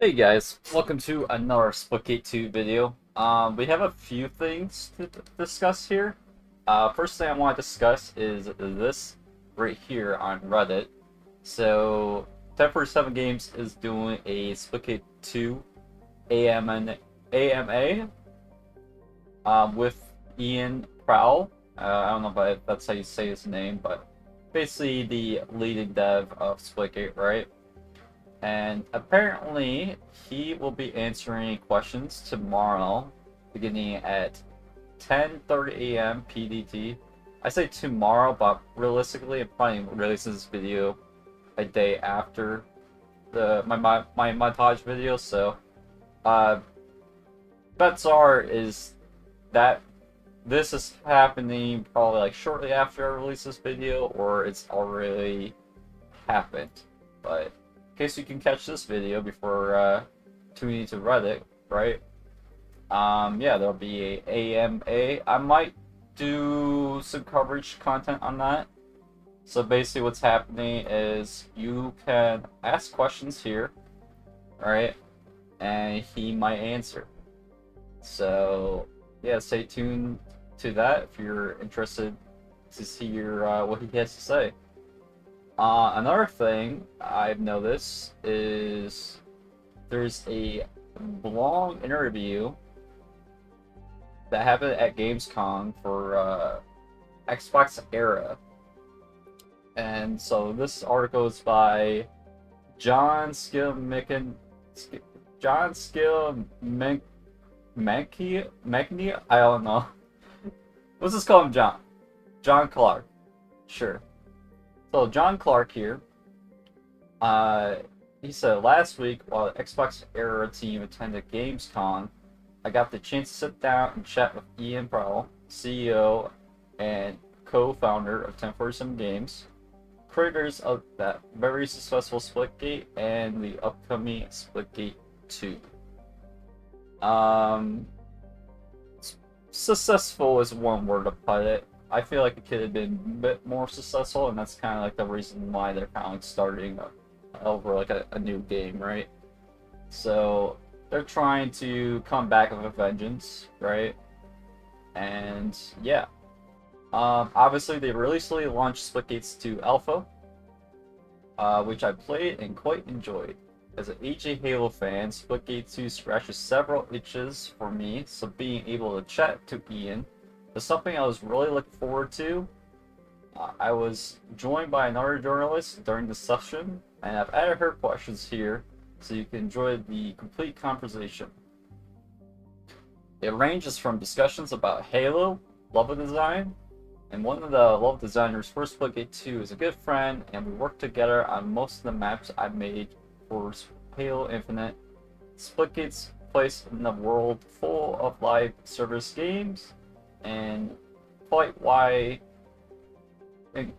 Hey guys, welcome to another Splitgate 2 video. We have a few things to discuss here. First thing I want to discuss is this right here on Reddit. So, 1047 Games is doing a Splitgate 2 AMA with Ian Proulx. I don't know if that's how you say his name, but basically the leading dev of Splitgate, right? And apparently, he will be answering questions tomorrow, beginning at 10:30 a.m. PDT. I say tomorrow, but realistically, I'm probably releasing this video a day after my montage video. So, uh, bets are is that this is happening probably like shortly after I release this video, or it's already happened. But in case you can catch this video before tuning to Reddit, right? Yeah, there'll be a AMA. I might do some coverage content on that. So basically what's happening is you can ask questions here, right? And he might answer. So yeah, stay tuned to that if you're interested to hear what he has to say. Another thing I've noticed is there's a long interview that happened at Gamescom for XboxEra. And so this article is by John Skillmicken, John Skillmicken, I don't know. Let's just call him John. John Clark. Sure. So John Clark here, he said, last week while the XboxEra team attended Gamescom, I got the chance to sit down and chat with Ian Proulx, CEO and co-founder of 1047 Games, creators of that very successful Splitgate and the upcoming Splitgate 2. Successful is one word to put it. I feel like it could have been a bit more successful, and that's kind of like the reason why they're kind of like starting over like a new game, right? So they're trying to come back with a vengeance, right? And yeah, obviously they recently launched Splitgates 2 Alpha, which I played and quite enjoyed. As an HA Halo fan, Splitgate 2 scratches several itches for me, so being able to chat to Ian is something I was really looking forward to. I was joined by another journalist during the session, and I've added her questions here so you can enjoy the complete conversation. It ranges from discussions about Halo, level design, and one of the level designers for Splitgate 2 is a good friend, and we worked together on most of the maps I made for Halo Infinite. Splitgate's place in a world full of live service games, and quite why they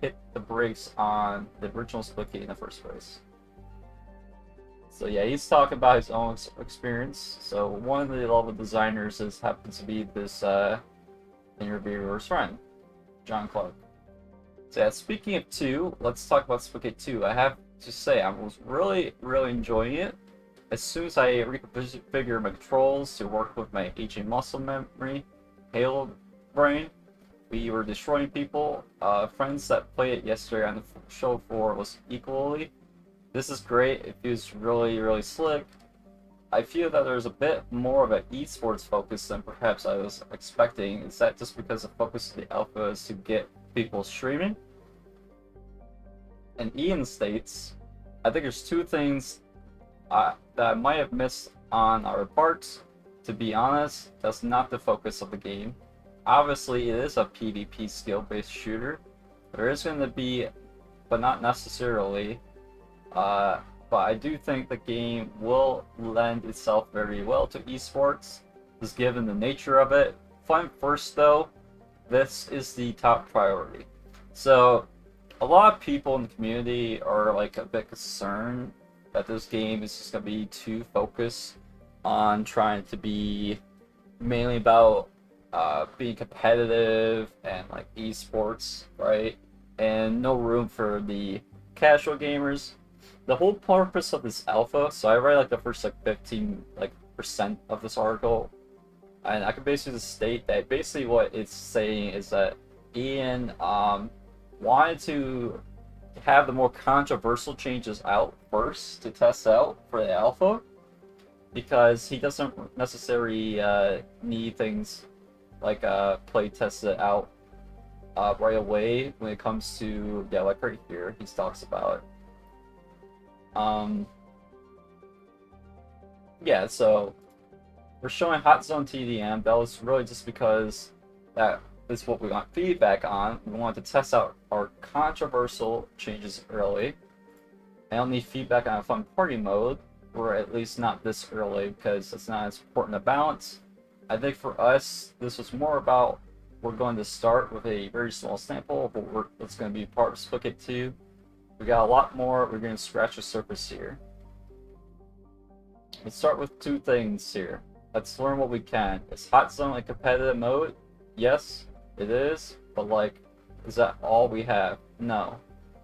hit the brakes on the original Splitgate in the first place. So yeah, he's talking about his own experience. So one of the level designers happens to be this interviewer's friend, John Clark. So yeah, speaking of 2, let's talk about Splitgate 2. I have to say, I was really enjoying it. As soon as I reconfigured my controls to work with my HA muscle memory, Halo brain, we were destroying people. Friends that played it yesterday on the show floor was equally. This is great. It feels really slick. I feel that there's a bit more of an esports focus than perhaps I was expecting. Is that just because the focus of the alpha is to get people streaming? And Ian states, I think there's 2 things that I might have missed on our parts. To be honest, that's not the focus of the game. Obviously, it is a PvP skill-based shooter. There is going to be, but not necessarily. But I do think the game will lend itself very well to esports, just given the nature of it. Fun first, though. This is the top priority. So, a lot of people in the community are like a bit concerned that this game is just going to be too focused on trying to be mainly about being competitive and like esports, right? And no room for the casual gamers. the whole purpose of this alpha. So I read like the first like 15 like percent of this article, and I can basically just state that basically what it's saying is that Ian wanted to have the more controversial changes out first to test out for the alpha, because he doesn't necessarily need things like play tested out right away when it comes to, yeah, like right here he talks about yeah, so we're showing hot zone TDM. That was really just because that is what we want feedback on. We wanted to test out our controversial changes early. I don't need feedback on a fun party mode, or at least not this early, because it's not as important to balance. I think for us, this was more about, we're going to start with a very small sample of what's going to be part of Splitgate 2. We got a lot more. We're going to scratch the surface here. Let's start with two things here. Let's learn what we can. Is hot zone a competitive mode? Yes, it is. But like, is that all we have? No.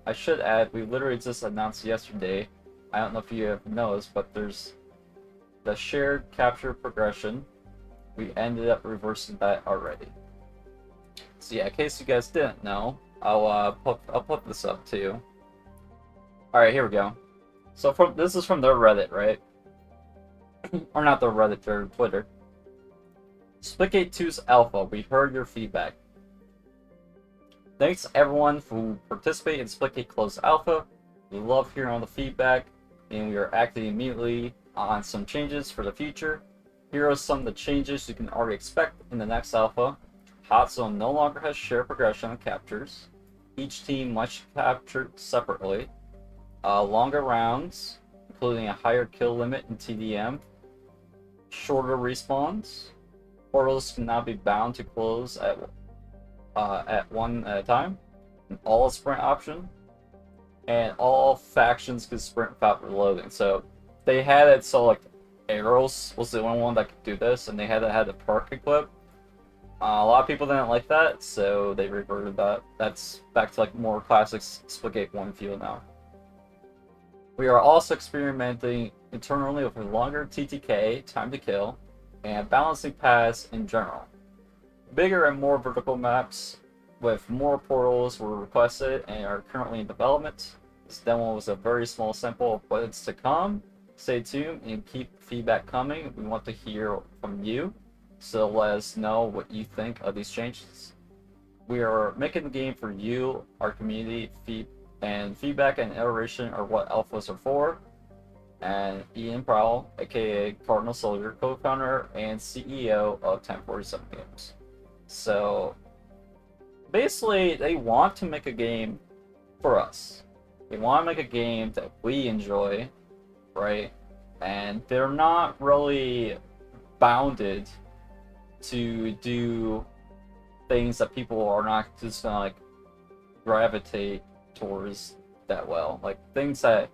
I should add, we literally just announced yesterday, I don't know if you have noticed, but there's the shared capture progression. We ended up reversing that already. So yeah, in case you guys didn't know, I'll put this up too. All right, here we go. So this is from their Reddit, right? Or not their Reddit, their Twitter. Splitgate 2's alpha. We heard your feedback. Thanks everyone who participated in Splitgate closed alpha. We love hearing all the feedback, and we are acting immediately on some changes for the future. Here are some of the changes you can already expect in the next alpha. Hot Zone no longer has shared progression on captures. Each team must capture separately. Longer rounds, including a higher kill limit in TDM. Shorter respawns. Portals can now be bound to close at one at a time. An all sprint option. And all factions could sprint without reloading. So they had it so like Arrows was the only one that could do this, and they had the perk equipped. A lot of people didn't like that, so they reverted that. That's back to like more classic Splitgate 1 feel now. We are also experimenting internally with a longer TTK, time to kill, and balancing paths in general. Bigger and more vertical maps with more portals were requested and are currently in development. This demo was a very small sample of what's to come. Stay tuned and keep feedback coming. We want to hear from you, so let us know what you think of these changes. We are making the game for you, our community, feedback and iteration are what alphas are for. And Ian Proulx, aka Cardinal Soldier, co-founder and CEO of 1047 Games. So basically, they want to make a game for us. They want to make a game that we enjoy, right? And they're not really bounded to do things that people are not just gonna like gravitate towards that well. Like things that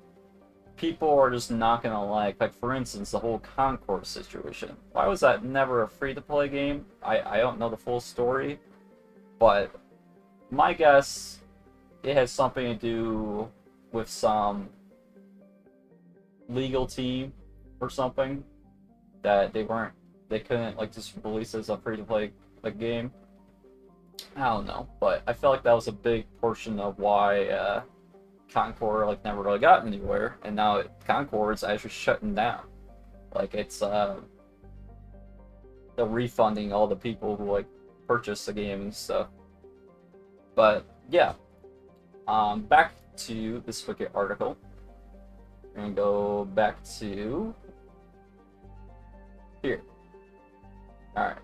people are just not gonna like for instance the whole Concord situation. Why was that never a free-to-play game? I don't know the full story, but my guess it has something to do with some legal team or something that they couldn't like just release as a free-to-play like game. I don't know, but I feel like that was a big portion of why Concord like never really got anywhere, and now Concord's actually shutting down. Like it's they're refunding all the people who like purchased the game and stuff. But yeah, back to the Splitgate article. We're gonna go back to here. All right.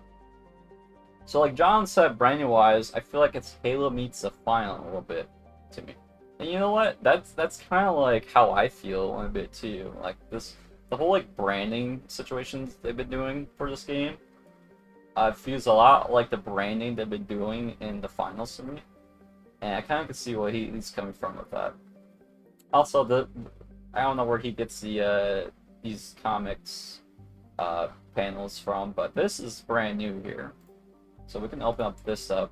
So like John said, branding wise, I feel like it's Halo meets the final a little bit to me. And you know what? That's kind of like how I feel a bit too. Like the whole like branding situations they've been doing for this game, feels a lot like the branding they've been doing in the finals to me. And I kind of can see where he's coming from with that. Also, I don't know where he gets the these comics panels from, but this is brand new here. So we can open up this up.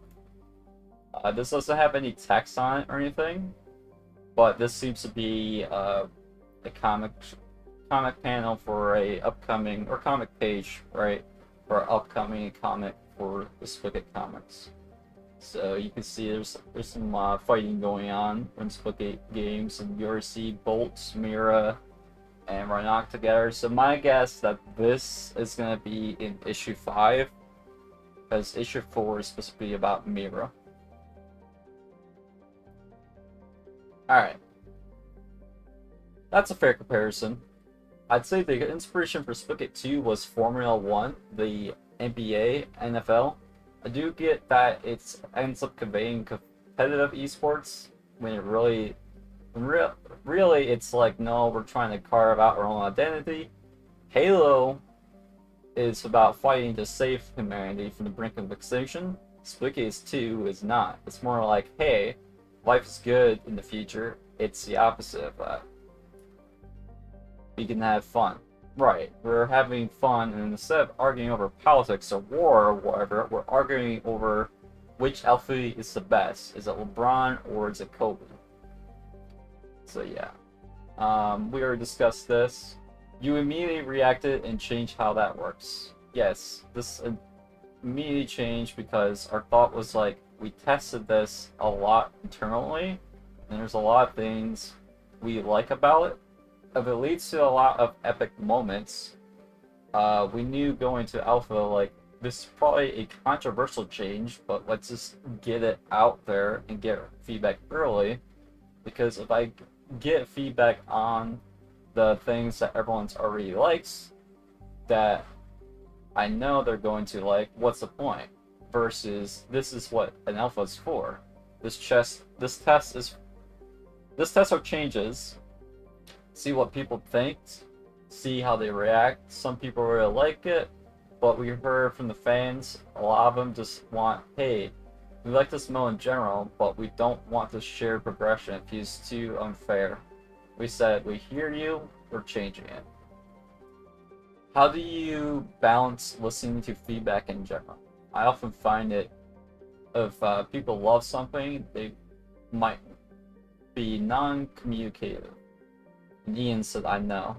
This doesn't have any text on it or anything, but this seems to be a comic panel for a upcoming, or comic page, right, for an upcoming comic for the Splitgate comics. So you can see there's some fighting going on in Splitgate games, and you already see Bolt, Mira, and Rhinoc together. So my guess that this is gonna be in issue 5, because issue 4 is supposed to be about Mira. Alright. That's a fair comparison. I'd say the inspiration for Splitgate 2 was Formula 1, the NBA, NFL. I do get that it ends up conveying competitive esports when it really it's like, no, we're trying to carve out our own identity. Halo is about fighting to save humanity from the brink of extinction. Splitgate 2 is not. It's more like, hey, life is good in the future. It's the opposite of that. We can have fun. Right, we're having fun, and instead of arguing over politics or war or whatever, we're arguing over which athlete is the best. Is it LeBron or is it Kobe? So yeah. We already discussed this. You immediately reacted and changed how that works. Yes, this immediately changed because our thought was like, we tested this a lot internally, and there's a lot of things we like about it. If it leads to a lot of epic moments, we knew going to Alpha, like, this is probably a controversial change, but let's just get it out there and get feedback early, because if I get feedback on the things that everyone's already likes, that I know they're going to like, what's the point? Versus, this is what an alpha is for. This test are changes. See what people think, see how they react. Some people really like it, but we heard from the fans, a lot of them just want, hey, we like this mode in general, but we don't want the shared progression. It feels too unfair. We said, we hear you, we're changing it. How do you balance listening to feedback in general? I often find it, if people love something, they might be non-communicative. Ian said, I know.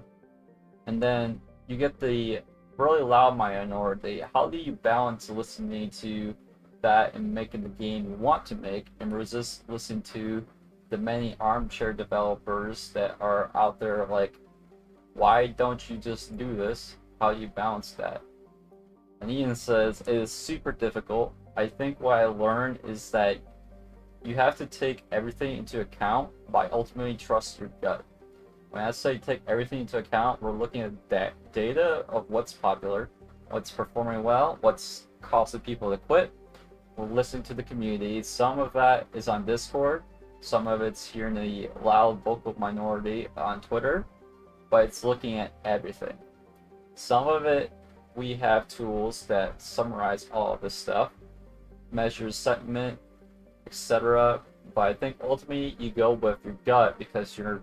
And then you get the really loud minority. How do you balance listening to that and making the game you want to make, and resist listening to the many armchair developers that are out there like, why don't you just do this? How do you balance that? And Ian says, it is super difficult. I think what I learned is that you have to take everything into account, but ultimately trust your gut. When I say take everything into account, we're looking at that data of what's popular, what's performing well, what's causing people to quit. We're listening to the community. Some of that is on Discord, some of it's here in the loud vocal minority on Twitter, but it's looking at everything. Some of it, we have tools that summarize all of this stuff, measures sentiment, etc. But I think ultimately you go with your gut, because you're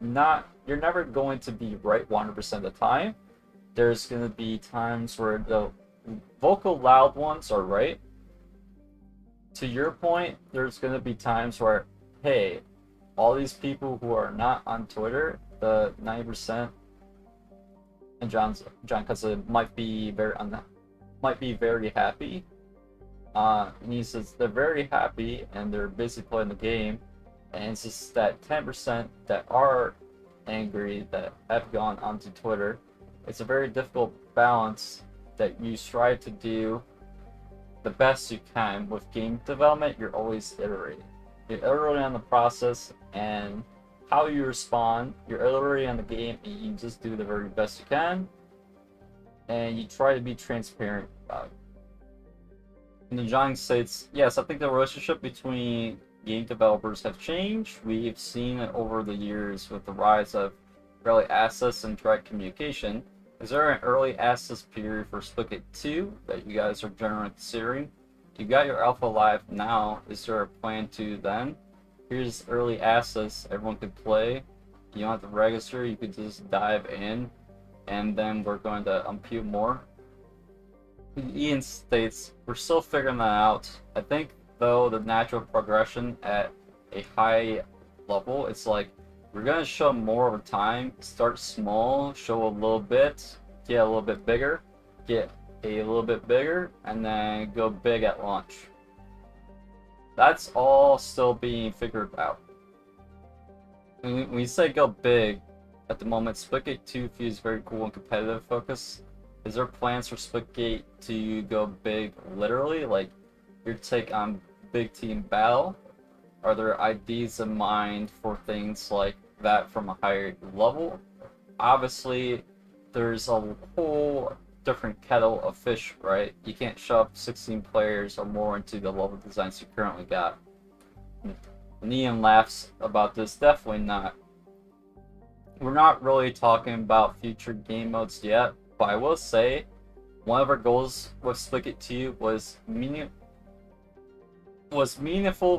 never going to be right 100% of the time. There's going to be times where the vocal loud ones are right. To your point, there's going to be times where, hey, all these people who are not on Twitter, the 90%, and John because it might be very happy. And he says they're very happy and they're busy playing the game, and it's just that 10% that are angry that have gone onto Twitter. It's a very difficult balance that you strive to do the best you can. With game development, you're always iterating. You're iterating on the process and how you respond. You're iterating on the game, and you just do the very best you can, and you try to be transparent about it. And then John states, yes, I think the relationship between game developers have changed. We've seen it over the years with the rise of early access and direct communication. Is there an early access period for Splitgate 2 that you guys are generally considering? You got your alpha live now. Is there a plan to then? Here's early access. Everyone could play. You don't have to register. You could just dive in, and then we're going to unpeel more. Ian states, we're still figuring that out. I think, though, the natural progression at a high level, it's like We're gonna show more over time. Start small, show a little bit, get a little bit bigger, get a little bit bigger, and then go big at launch. That's all still being figured out. When we say go big, at the moment, Splitgate 2 feels very cool and competitive focus. Is there plans for Splitgate to go big literally? Like, your take on big team battle? Are there ideas in mind for things like that from a higher level? Obviously, there's a whole different kettle of fish, right? You can't shove 16 players or more into the level designs you currently got. Neon laughs about this, definitely not. We're not really talking about future game modes yet, but I will say one of our goals with Splitgate 2 was meaningful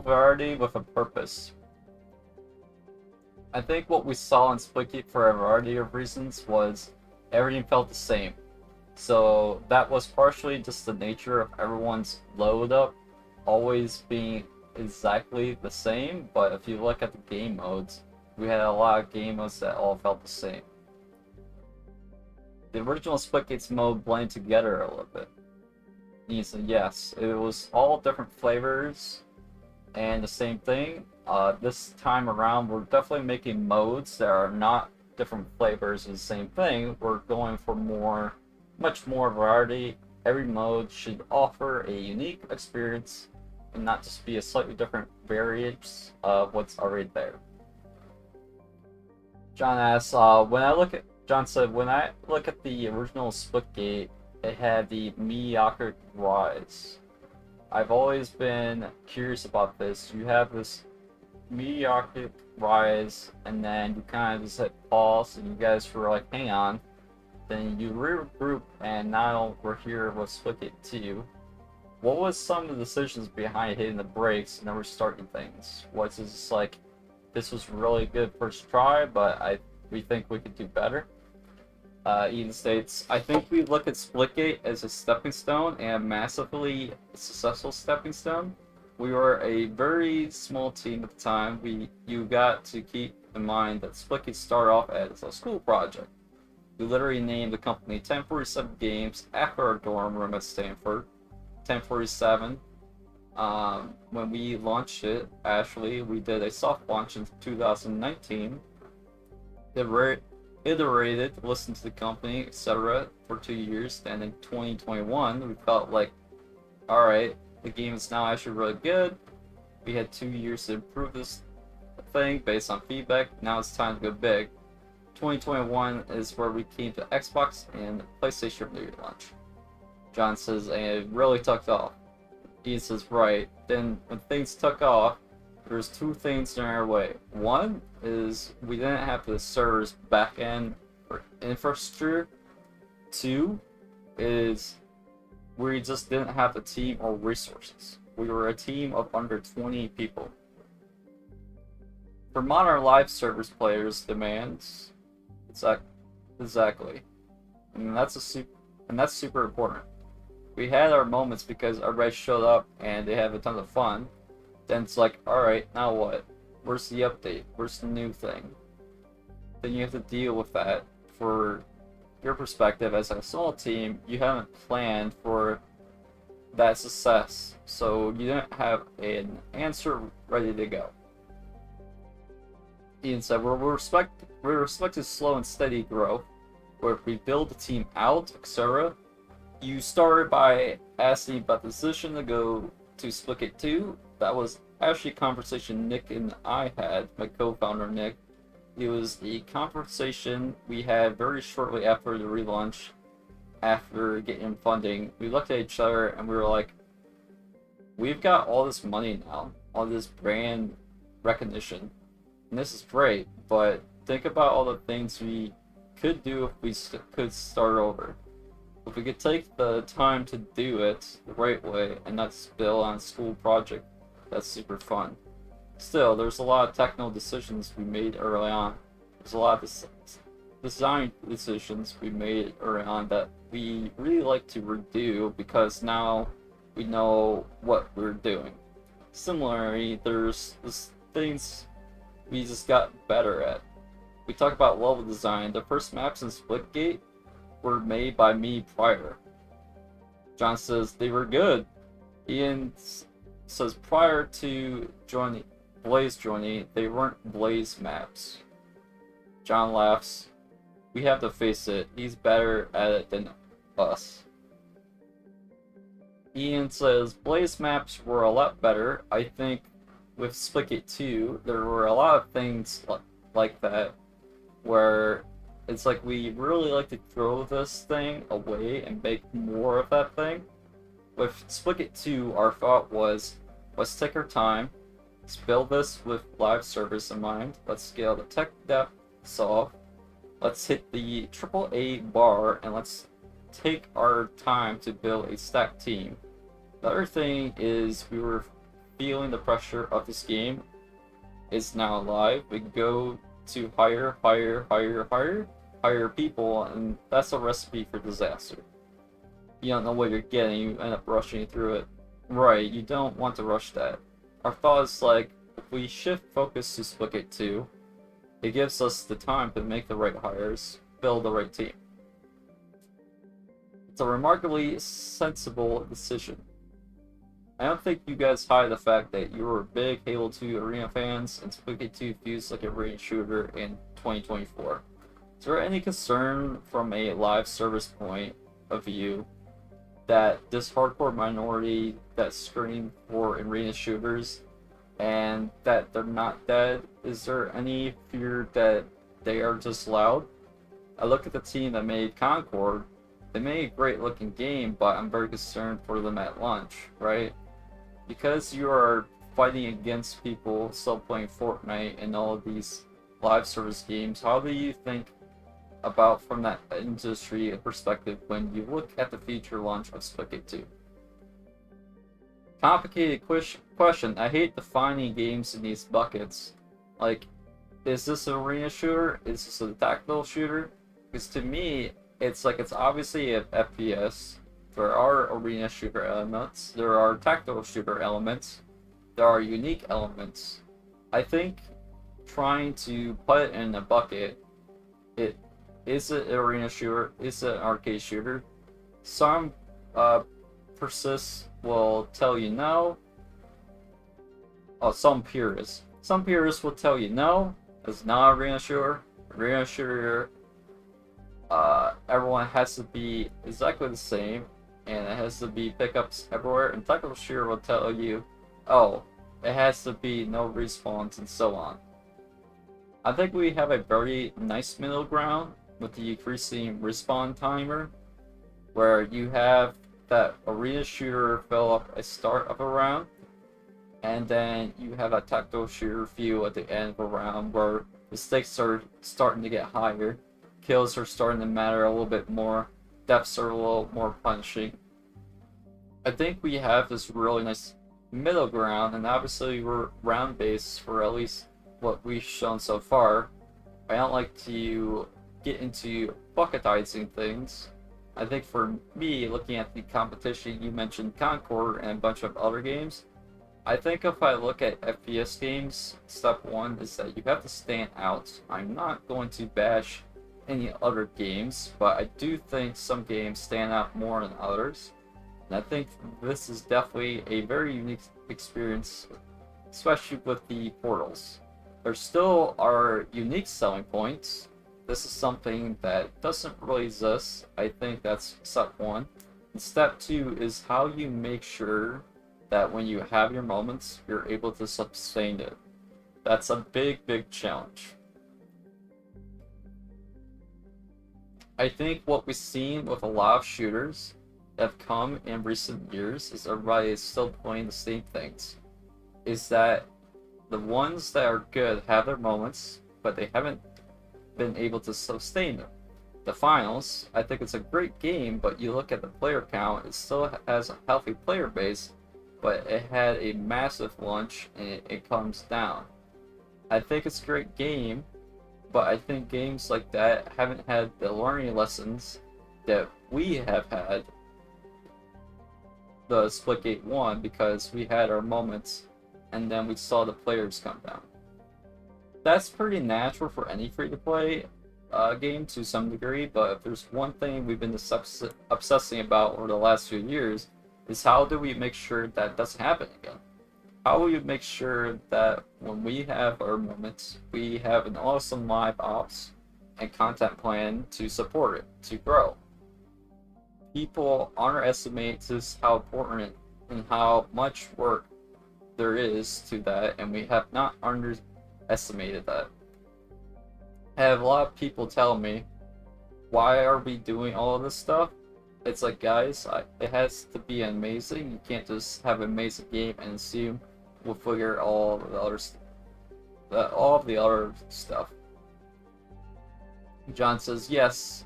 variety with a purpose. I think what we saw in Splitgate for a variety of reasons was everything felt the same. So that was partially just the nature of everyone's load up always being exactly the same, but if you look at the game modes, we had a lot of game modes that all felt the same. The original Splitgate's mode blended together a little bit. Yes, it was all different flavors and the same thing. This time around, we're definitely making modes that are not different flavors of the same thing. We're going for much more variety. Every mode should offer a unique experience and not just be a slightly different variant of what's already there. John asks, John said, when I look at the original Splitgate, it had the mediocre rise. I've always been curious about this. You have this mediocre rise, and then you kind of just hit pause, and you guys were like, hang on. Then you regroup, and now we're here with Splitgate 2. What was some of the decisions behind hitting the brakes and then restarting things? Was it just like, this was really good first try, but we think we could do better? Eden states, I think we look at Splitgate as a stepping stone and a massively successful stepping stone. We were a very small team at the time. You got to keep in mind that Splitgate started off as a school project. We literally named the company 1047 Games after our dorm room at Stanford. 1047. When we launched it, actually, we did a soft launch in 2019. Iterated, listened to the company, etc. for 2 years. Then in 2021, we felt like, alright, the game is now actually really good. We had 2 years to improve this thing based on feedback. Now it's time to go big. 2021 is where we came to Xbox and PlayStation launch. John says, and it really took off. Ian says, right. Then when things took off, there's two things in our way. One is we didn't have the server's backend or infrastructure. Two is we just didn't have the team or resources. We were a team of under 20 people. For modern live service players demands, exactly, and that's super important. We had our moments because everybody showed up and they have a ton of fun. Then it's like, alright, now what? Where's the update? Where's the new thing? Then you have to deal with that. For your perspective as a small team, you haven't planned for that success, so you didn't have an answer ready to go. Ian said, we respect slow and steady growth, where we build the team out, etc. You started by asking about the decision to go to Splitgate 2. That was actually a conversation Nick and I had, my co-founder Nick. It was a conversation we had very shortly after the relaunch, after getting funding. We looked at each other and we were like, we've got all this money now, all this brand recognition, and this is great, but think about all the things we could do if we could start over. If we could take the time to do it the right way and not spill on a school project, that's super fun. Still, there's a lot of technical decisions we made early on. There's a lot of design decisions we made early on that we really like to redo because now we know what we're doing. Similarly, there's things we just got better at. We talk about level design. The first maps in Splitgate were made by me prior. John says they were good. Ian says prior to Blaze joining, they weren't Blaze maps. John laughs. We have to face it. He's better at it than us. Ian says Blaze maps were a lot better. I think with Splitgate 2, there were a lot of things like that where it's like we really like to throw this thing away and make more of that thing. With Splitgate 2, our thought was, let's take our time, let's build this with live servers in mind, let's scale the tech depth solve, let's hit the AAA bar, and let's take our time to build a stacked team. The other thing is we were feeling the pressure of this game is now live. We go to hire people, and that's a recipe for disaster. You don't know what you're getting, you end up rushing through it. Right, you don't want to rush that. Our thought is like, if we shift focus to Splitgate 2, it gives us the time to make the right hires, build the right team. It's a remarkably sensible decision. I don't think you guys hide the fact that you were big Halo 2 Arena fans, and Splitgate 2 feels like a arena shooter in 2024. Is there any concern from a live service point of view that this hardcore minority that scream for arena shooters and that they're not dead, is there any fear that they are just loud? I look at the team that made Concord. They made a great looking game, but I'm very concerned for them at launch, right? Because you are fighting against people still playing Fortnite and all of these live service games, how do you think about from that industry perspective when you look at the future launch of Splitgate 2? Complicated question. I hate defining games in these buckets. Like, is this an arena shooter? Is this a tactical shooter? Because to me, it's like it's obviously an FPS. There are arena shooter elements. There are tactical shooter elements. There are unique elements. I think trying to put it in a bucket, is it an arena shooter? Is it an arcade shooter? Some persists will tell you no. Oh, some purists will tell you no. It's not an arena shooter. Arena shooter, everyone has to be exactly the same, and it has to be pickups everywhere. And tactical shooter will tell you, oh, it has to be no respawns and so on. I think we have a very nice middle ground with the increasing respawn timer, where you have that arena shooter fill up a start of a round, and then you have a tactical shooter feel at the end of a round where the stakes are starting to get higher, kills are starting to matter a little bit more, deaths are a little more punishing. I think we have this really nice middle ground, and obviously we're round based for at least what we've shown so far. I don't like to get into bucketizing things. I think for me, looking at the competition, you mentioned Concord and a bunch of other games. I think if I look at FPS games, step one is that you have to stand out. I'm not going to bash any other games, but I do think some games stand out more than others. And I think this is definitely a very unique experience, especially with the portals. There still are unique selling points. This is something that doesn't really exist. I think that's step one. And step two is how you make sure that when you have your moments, you're able to sustain it. That's a big, big challenge. I think what we've seen with a lot of shooters that have come in recent years is everybody is still playing the same things. Is that the ones that are good have their moments, but they haven't been able to sustain them. The finals, I think it's a great game, but you look at the player count, it still has a healthy player base, but it had a massive launch and it comes down. I think it's a great game, but I think games like that haven't had the learning lessons that we have had the Splitgate 1, because we had our moments and then we saw the players come down. that's pretty natural for any free-to-play game to some degree, but if there's one thing we've been obsessing about over the last few years, is how do we make sure that doesn't happen again? How will you make sure that when we have our moments, we have an awesome live ops and content plan to support it, to grow? People underestimate just how important and how much work there is to that, and we have not underestimated that. I have a lot of people tell me, why are we doing all of this stuff? It's like, guys, it has to be amazing. You can't just have an amazing game and assume we'll figure all of the other stuff. John says, yes,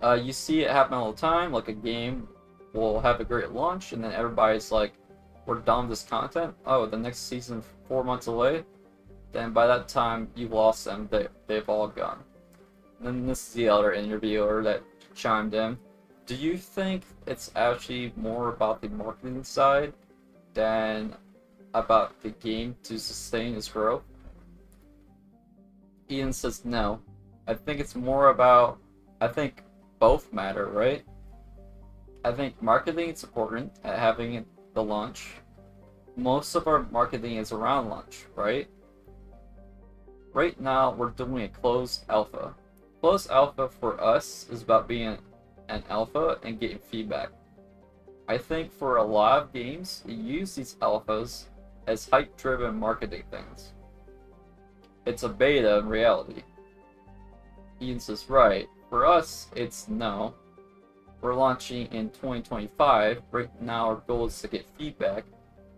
you see it happen all the time. Like a game will have a great launch, and then everybody's like, we're done with this content. Oh, the next season 4 months away. Then by that time, you've lost them. They've all gone. And then this is the other interviewer that chimed in. Do you think it's actually more about the marketing side than about the game to sustain its growth? Ian says no. I think it's more about, I think both matter, right? I think marketing is important at having the launch. Most of our marketing is around launch, right? Right now, we're doing a closed alpha. Closed alpha for us is about being an alpha and getting feedback. I think for a lot of games, you use these alphas as hype-driven marketing things. It's a beta in reality. Ian says, right. For us, it's no. We're launching in 2025. Right now, our goal is to get feedback.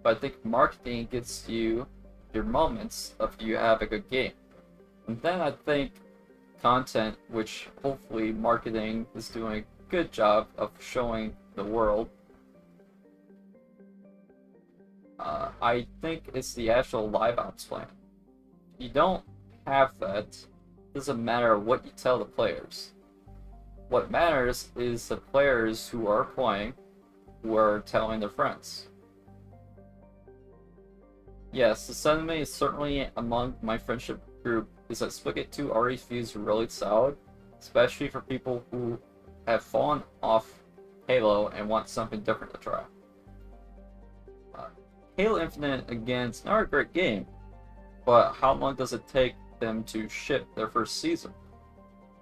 But I think marketing gets you your moments of you have a good game. And then I think content, which hopefully marketing is doing a good job of showing the world. I think it's the actual live ops plan. If you don't have that, it doesn't matter what you tell the players. What matters is the players who are playing, who are telling their friends. Yes, the sentiment is certainly among my friendship group is that Splitgate 2 already feels really solid, especially for people who have fallen off Halo and want something different to try. Halo Infinite, again, it's not a great game, but how long does it take them to ship their first season?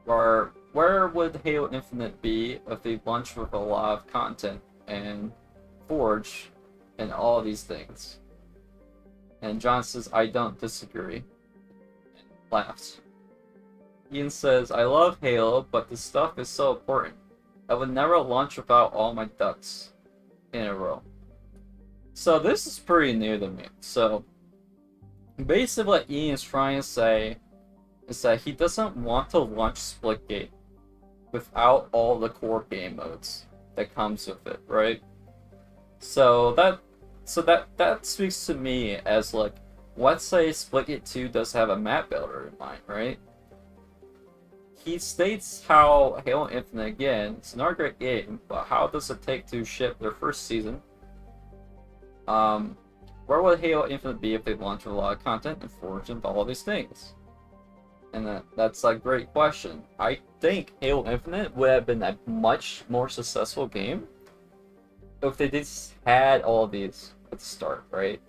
Or where would Halo Infinite be if they launched with a lot of content and Forge and all of these things? And John says, I don't disagree. And laughs. Ian says, I love Halo, but this stuff is so important. I would never launch without all my ducks in a row. So this is pretty new to me. So basically what Ian is trying to say is that he doesn't want to launch Splitgate without all the core game modes that comes with it, right? So that speaks to me as like, let's say Splitgate 2 does have a map builder in mind, right? He states how Halo Infinite, again, it's not a great game, but how does it take to ship their first season? Where would Halo Infinite be if they launched with a lot of content and Forge and all these things? And that's a great question. I think Halo Infinite would have been a much more successful game if they just had all of these at the start, right?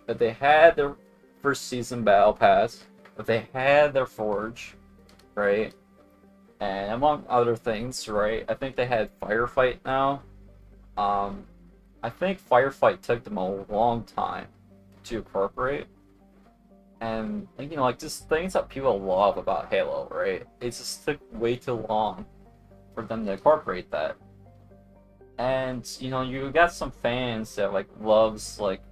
If they had their first season battle pass, if they had their Forge, right? And among other things, right? I think they had Firefight now. I think Firefight took them a long time to incorporate. And, you know, like, just things that people love about Halo, right? It just took way too long for them to incorporate that. And, you know, you got some fans that, like, loves, like,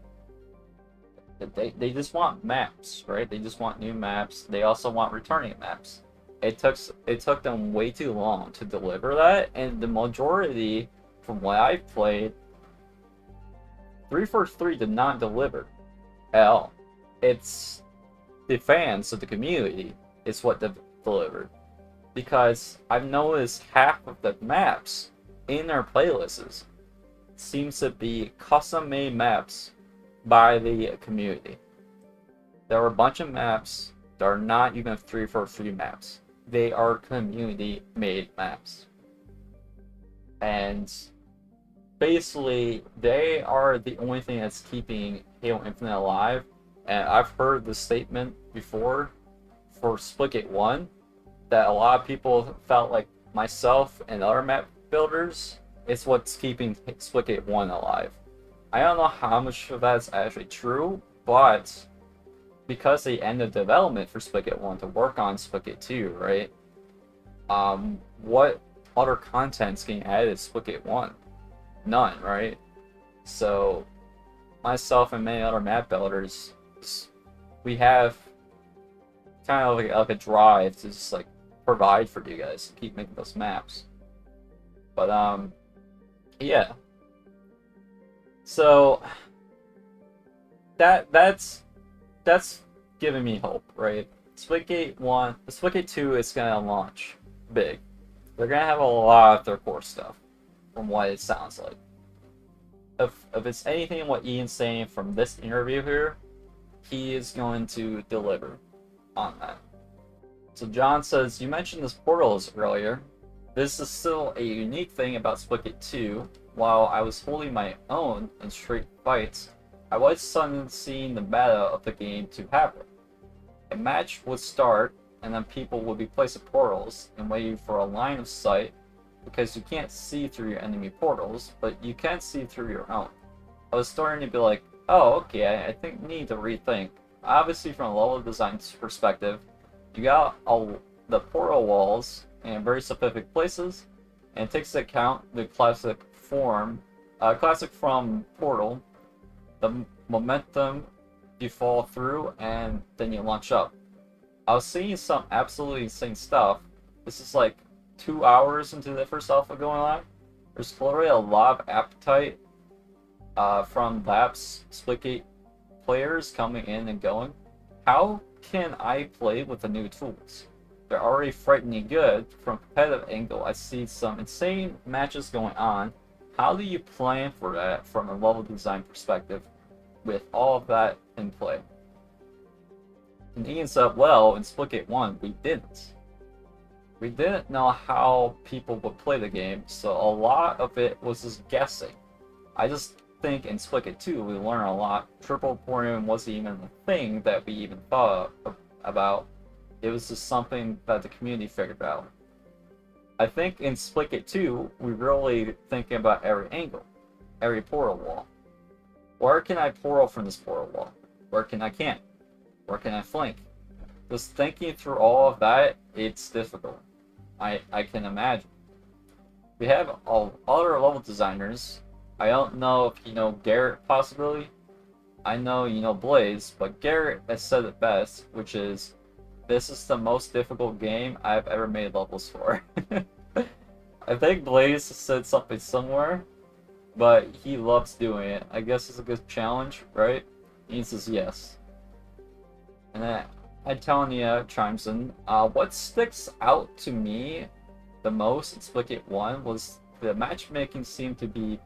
they just want maps, right? They just want new maps. They also want returning maps. It took them way too long to deliver that, and the majority, from what I've played, 343 did not deliver at all. It's the fans of the community is what delivered. Because I've noticed half of the maps in their playlists seems to be custom-made maps by the community. There were a bunch of maps they're not even 343 maps. They are community-made maps. And basically, they are the only thing that's keeping Halo Infinite alive. And I've heard the statement before for Splitgate 1 that a lot of people felt like myself and other map builders, it's what's keeping Splitgate 1 alive. I don't know how much of that's actually true, but because they ended development for Splitgate 1 to work on Splitgate 2, right? What other content's getting added to Splitgate 1? None, right? So, myself and many other map builders, we have kind of like a drive to just like provide for you guys to keep making those maps. But yeah. So that's giving me hope, right? Splitgate 1, Splitgate 2 is gonna launch big. They're gonna have a lot of their core stuff, from what it sounds like. If it's anything what Ian's saying from this interview here, he is going to deliver on that. So John says, you mentioned this portals earlier. This is still a unique thing about Splitgate 2. While I was holding my own in straight fights, I was suddenly seeing the meta of the game to happen. A match would start, and then people would be placing portals and waiting for a line of sight, because you can't see through your enemy portals, but you can see through your own. I was starting to be like, oh, okay, I think we need to rethink. Obviously, from a level design perspective, you got the portal walls in very specific places, and it takes into account the classic from Portal, the momentum you fall through, and then you launch up. I was seeing some absolutely insane stuff. This is like 2 hours into the first alpha going on. There's literally a lot of appetite from Labs Splitgate players coming in and going. How can I play with the new tools? They're already frighteningly good. From a competitive angle, I see some insane matches going on. How do you plan for that from a level design perspective with all of that in play? And Ian said, well, in Splitgate 1, we didn't. We didn't know how people would play the game, so a lot of it was just guessing. I just think in Splitgate 2, we learned a lot. Triple porting wasn't even a thing that we even thought about. It was just something that the community figured out. I think in Splitgate 2, we're really thinking about every angle, every portal wall. Where can I portal from this portal wall? Where can I can't? Where can I flank? Just thinking through all of that, it's difficult. I can imagine. We have other level designers. I don't know if you know Garrett possibly. I know you know Blaze, but Garrett has said it best, which is, this is the most difficult game I've ever made levels for. I think Blaze said something similar, but he loves doing it. I guess it's a good challenge, right? He says yes. And then Antonia chimes in, what sticks out to me the most in Splitgate 1 was the matchmaking seemed to be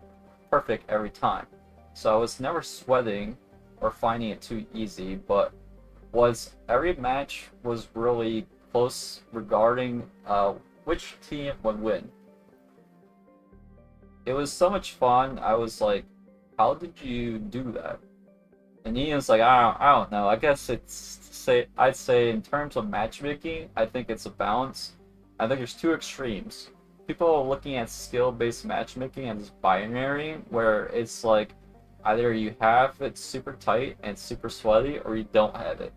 perfect every time. So I was never sweating or finding it too easy, but every match was really close regarding which team would win. It was so much fun. I was like, how did you do that? And Ian's like, I don't know. I guess I'd say in terms of matchmaking, I think it's a balance. I think there's two extremes. People are looking at skill-based matchmaking as binary, where it's like either you have it super tight and super sweaty, or you don't have it.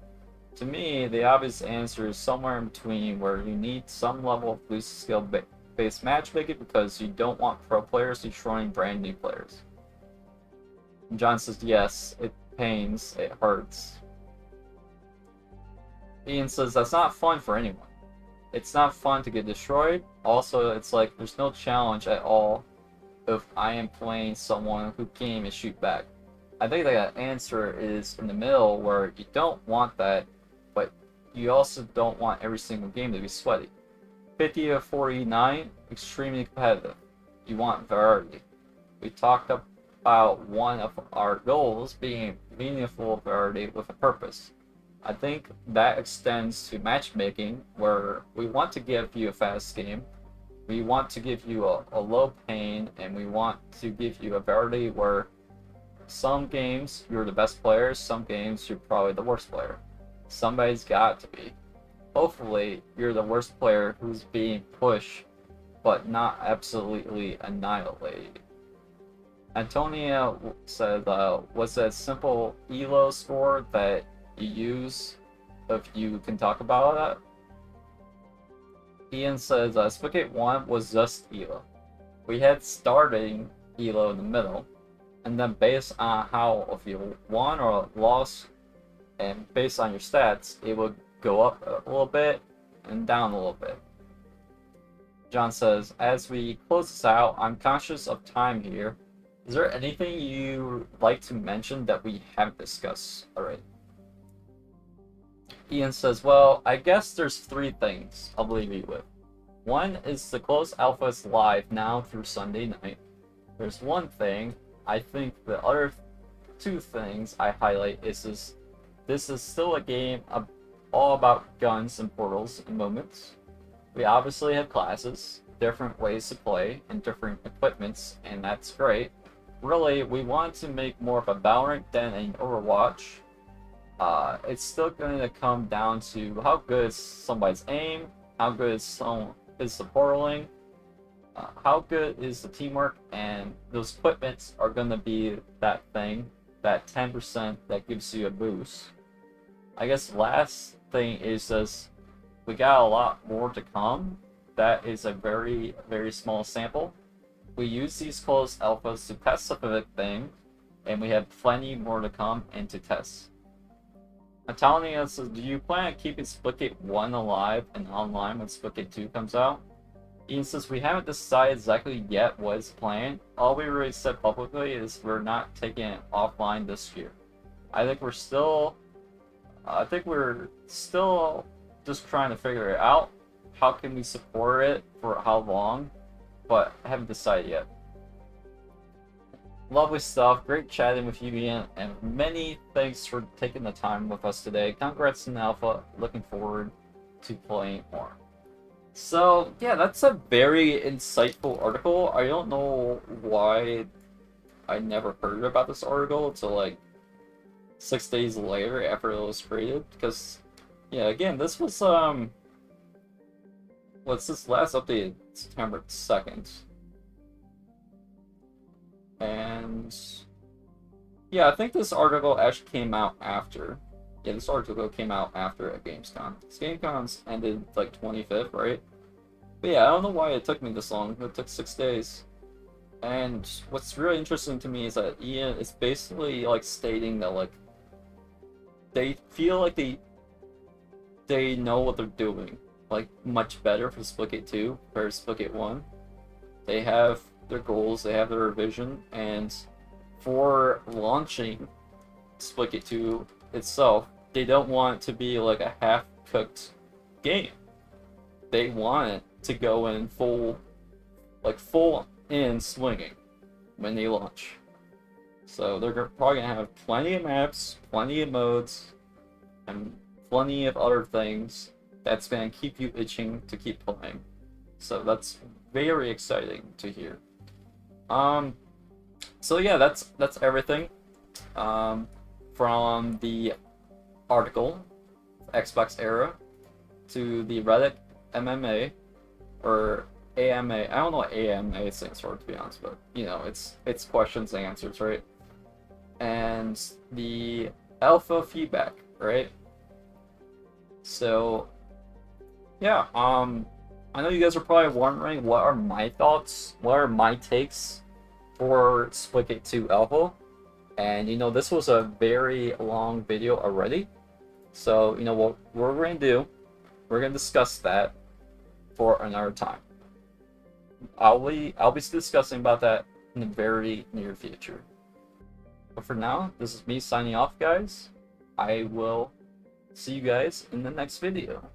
To me, the obvious answer is somewhere in between, where you need some level of loose skill-based matchmaking because you don't want pro players destroying brand new players. And John says, yes, it pains, it hurts. Ian says, that's not fun for anyone. It's not fun to get destroyed. Also, it's like, there's no challenge at all if I am playing someone who can't even shoot back. I think that answer is in the middle, where you don't want that, but you also don't want every single game to be sweaty. 50 to 49, extremely competitive. You want variety. We talked about one of our goals being meaningful variety with a purpose. I think that extends to matchmaking, where we want to give you a fast game, we want to give you a low pain, and we want to give you a variety where some games you're the best player, some games you're probably the worst player. Somebody's got to be. Hopefully, you're the worst player who's being pushed, but not absolutely annihilated. Antonia said, what's that simple ELO score that you use if you can talk about that? Ian says, Splitgate 1 was just ELO. We had starting ELO in the middle, and then based on how if you won or lost, and based on your stats, it would go up a little bit and down a little bit. John says, as we close this out, I'm conscious of time here. Is there anything you'd like to mention that we haven't discussed already? Ian says, well, I guess there's 3 things I'll leave you with. One is the closed alpha is live now through Sunday night. There's one thing. I think the other 2 things I highlight is this is still a game all about guns and portals and moments. We obviously have classes, different ways to play, and different equipments, and that's great. Really, we want to make more of a Valorant than an Overwatch. It's still going to come down to how good is somebody's aim, how good is the portaling, how good is the teamwork, and those equipments are going to be that thing, that 10% that gives you a boost. I guess the last thing is just we got a lot more to come. That is a very, very small sample. We use these closed alphas to test specific thing, and we have plenty more to come and to test. Natalia says, do you plan on keeping Splitgate 1 alive and online when Splitgate 2 comes out? Ian says, we haven't decided exactly yet what is planned. All we really said publicly is we're not taking it offline this year. I think we're still just trying to figure it out. How can we support it for how long? But I haven't decided yet. Lovely stuff. Great chatting with you, Ian, and many thanks for taking the time with us today. Congrats in Alpha. Looking forward to playing more. So, yeah, that's a very insightful article. I don't know why I never heard about this article until like 6 days later after it was created. Because, yeah, again, this was, what's this last updated? September 2nd. And yeah, I think this article actually came out after. Yeah, this article came out after at Gamescom. This Gamescom's ended like 25th, right? But yeah, I don't know why it took me this long. It took 6 days. And what's really interesting to me is that Ian is basically like stating that like they feel like they know what they're doing like much better for Splitgate 2 compared to Splitgate 1. They have their goals, they have their vision, and for launching Splitgate 2 itself, they don't want it to be like a half-cooked game. They want it to go in full in swinging when they launch. So they're probably gonna have plenty of maps, plenty of modes, and plenty of other things that's gonna keep you itching to keep playing. So that's very exciting to hear. So yeah, that's everything from the article XboxEra to the Reddit MMA or AMA. I don't know what AMA stands for, to be honest, but you know, it's questions and answers, right? And the alpha feedback, right? So yeah, I know you guys are probably wondering what are my thoughts, what are my takes for Splitgate 2 Alpha. And you know, this was a very long video already. So, you know what we're going to do, we're going to discuss that for another time. I'll be discussing about that in the very near future. But for now, this is me signing off, guys. I will see you guys in the next video.